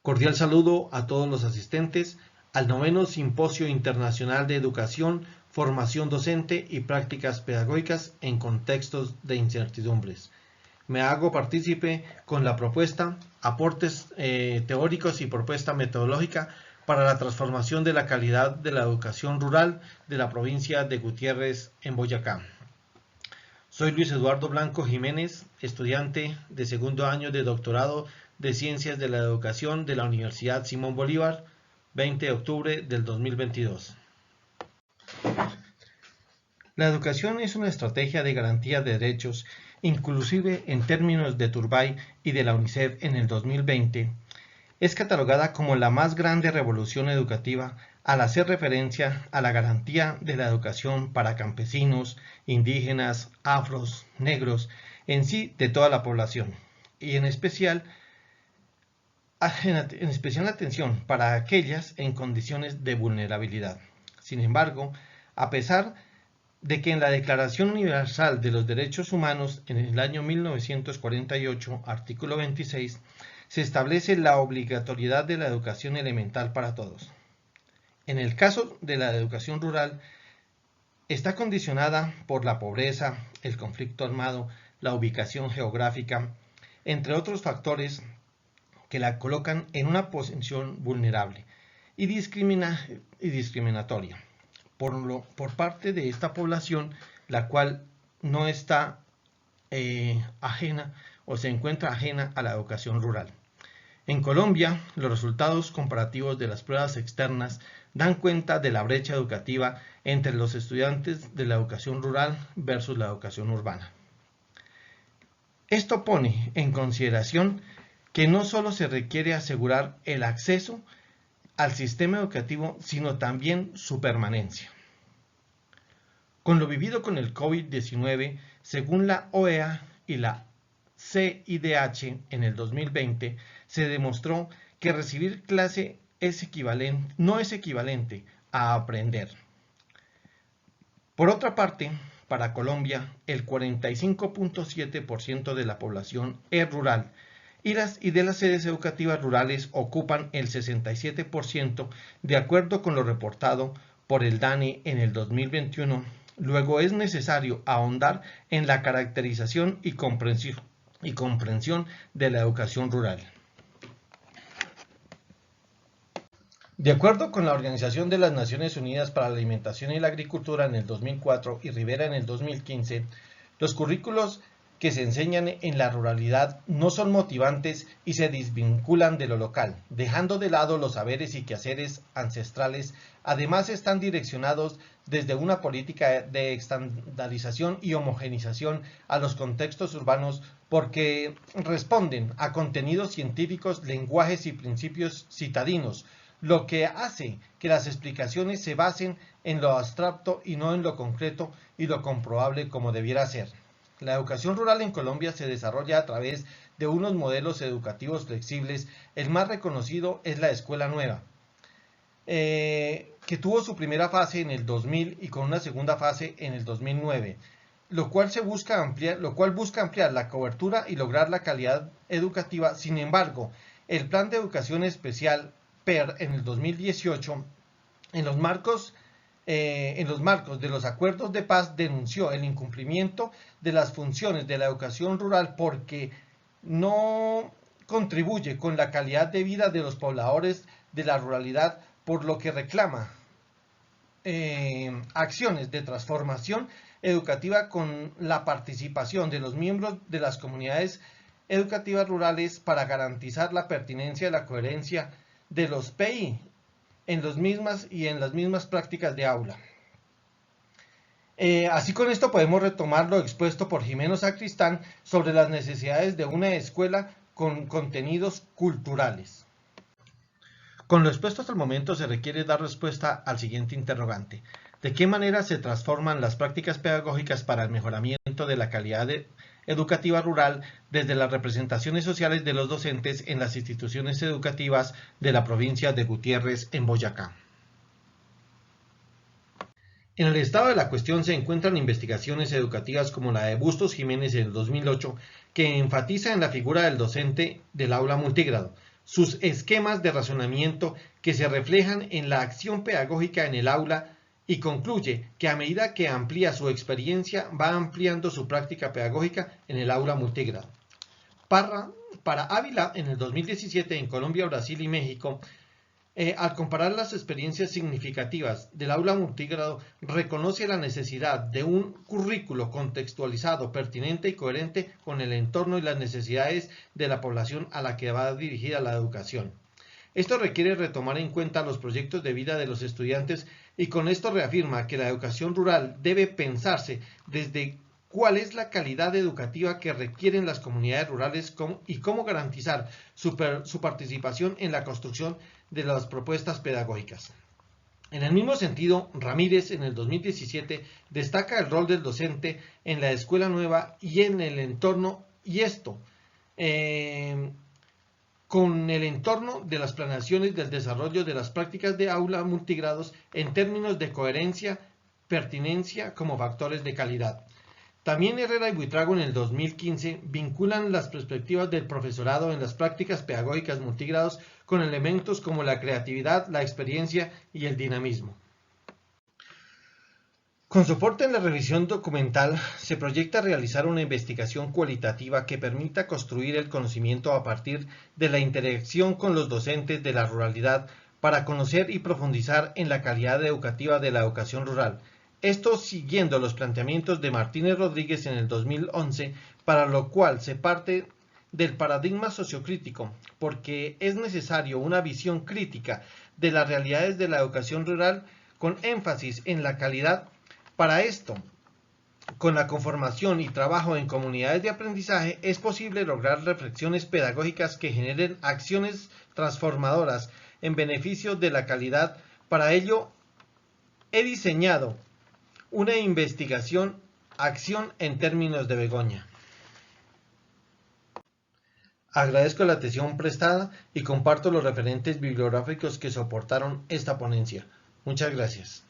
Cordial saludo a todos los asistentes al noveno Simposio Internacional de Educación, Formación Docente y Prácticas Pedagógicas en Contextos de Incertidumbres. Me hago partícipe con la propuesta, aportes teóricos y propuesta metodológica para la transformación de la calidad de la educación rural de la provincia de Gutiérrez en Boyacá. Soy Luis Eduardo Blanco Jiménez, estudiante de segundo año de doctorado de Ciencias de la Educación de la Universidad Simón Bolívar, 20 de octubre del 2022. La educación es una estrategia de garantía de derechos, inclusive en términos de Turbay y de la UNICEF en el 2020, es catalogada como la más grande revolución educativa al hacer referencia a la garantía de la educación para campesinos, indígenas, afros, negros, en sí de toda la población, y en especial atención para aquellas en condiciones de vulnerabilidad. Sin embargo, a pesar de que en la Declaración Universal de los Derechos Humanos en el año 1948, artículo 26, se establece la obligatoriedad de la educación elemental para todos. En el caso de la educación rural, está condicionada por la pobreza, el conflicto armado, la ubicación geográfica, entre otros factores que la colocan en una posición vulnerable y discriminatoria por parte de esta población, la cual no está ajena o se encuentra ajena a la educación rural. En Colombia, los resultados comparativos de las pruebas externas dan cuenta de la brecha educativa entre los estudiantes de la educación rural versus la educación urbana. Esto pone en consideración que no solo se requiere asegurar el acceso al sistema educativo, sino también su permanencia. Con lo vivido con el COVID-19, según la OEA y la CIDH en el 2020, se demostró que recibir clase no es equivalente a aprender. Por otra parte, para Colombia, el 45.7% de la población es rural y de las sedes educativas rurales ocupan el 67%, de acuerdo con lo reportado por el DANE en el 2021. Luego es necesario ahondar en la caracterización y comprensión de la educación rural. De acuerdo con la Organización de las Naciones Unidas para la Alimentación y la Agricultura en el 2004 y Rivera en el 2015, los currículos que se enseñan en la ruralidad no son motivantes y se desvinculan de lo local, dejando de lado los saberes y quehaceres ancestrales. Además, están direccionados desde una política de estandarización y homogenización a los contextos urbanos porque responden a contenidos científicos, lenguajes y principios citadinos, lo que hace que las explicaciones se basen en lo abstracto y no en lo concreto y lo comprobable como debiera ser. La educación rural en Colombia se desarrolla a través de unos modelos educativos flexibles. El más reconocido es la Escuela Nueva, que tuvo su primera fase en el 2000 y con una segunda fase en el 2009, lo cual busca ampliar la cobertura y lograr la calidad educativa. Sin embargo, el Plan de Educación Especial PER en el 2018, en los marcos de los acuerdos de paz, denunció el incumplimiento de las funciones de la educación rural porque no contribuye con la calidad de vida de los pobladores de la ruralidad, por lo que reclama acciones de transformación educativa con la participación de los miembros de las comunidades educativas rurales para garantizar la pertinencia y la coherencia de los PI en las mismas prácticas de aula. Así con esto podemos retomar lo expuesto por Jimeno Sacristán sobre las necesidades de una escuela con contenidos culturales. Con lo expuesto hasta el momento se requiere dar respuesta al siguiente interrogante: ¿de qué manera se transforman las prácticas pedagógicas para el mejoramiento de la calidad educativa rural desde las representaciones sociales de los docentes en las instituciones educativas de la provincia de Gutiérrez en Boyacá? En el estado de la cuestión se encuentran investigaciones educativas como la de Bustos Jiménez en el 2008, que enfatiza en la figura del docente del aula multigrado, sus esquemas de razonamiento que se reflejan en la acción pedagógica en el aula y concluye que a medida que amplía su experiencia va ampliando su práctica pedagógica en el aula multigrado. Para Ávila, en el 2017 en Colombia, Brasil y México, al comparar las experiencias significativas del aula multigrado, reconoce la necesidad de un currículo contextualizado, pertinente y coherente con el entorno y las necesidades de la población a la que va dirigida la educación. Esto requiere retomar en cuenta los proyectos de vida de los estudiantes y con esto reafirma que la educación rural debe pensarse desde cuál es la calidad educativa que requieren las comunidades rurales y cómo garantizar su participación en la construcción de las propuestas pedagógicas. En el mismo sentido, Ramírez en el 2017 destaca el rol del docente en la escuela nueva y en el entorno, y esto con el entorno de las planeaciones del desarrollo de las prácticas de aula multigrados en términos de coherencia, pertinencia como factores de calidad. También Herrera y Buitrago en el 2015 vinculan las perspectivas del profesorado en las prácticas pedagógicas multigrados con elementos como la creatividad, la experiencia y el dinamismo. Con soporte en la revisión documental, se proyecta realizar una investigación cualitativa que permita construir el conocimiento a partir de la interacción con los docentes de la ruralidad para conocer y profundizar en la calidad educativa de la educación rural. Esto siguiendo los planteamientos de Martínez Rodríguez en el 2011, para lo cual se parte del paradigma sociocrítico, porque es necesario una visión crítica de las realidades de la educación rural con énfasis en la calidad. Para esto, con la conformación y trabajo en comunidades de aprendizaje, es posible lograr reflexiones pedagógicas que generen acciones transformadoras en beneficio de la calidad. Para ello, he diseñado una investigación acción en términos de Begoña. Agradezco la atención prestada y comparto los referentes bibliográficos que soportaron esta ponencia. Muchas gracias.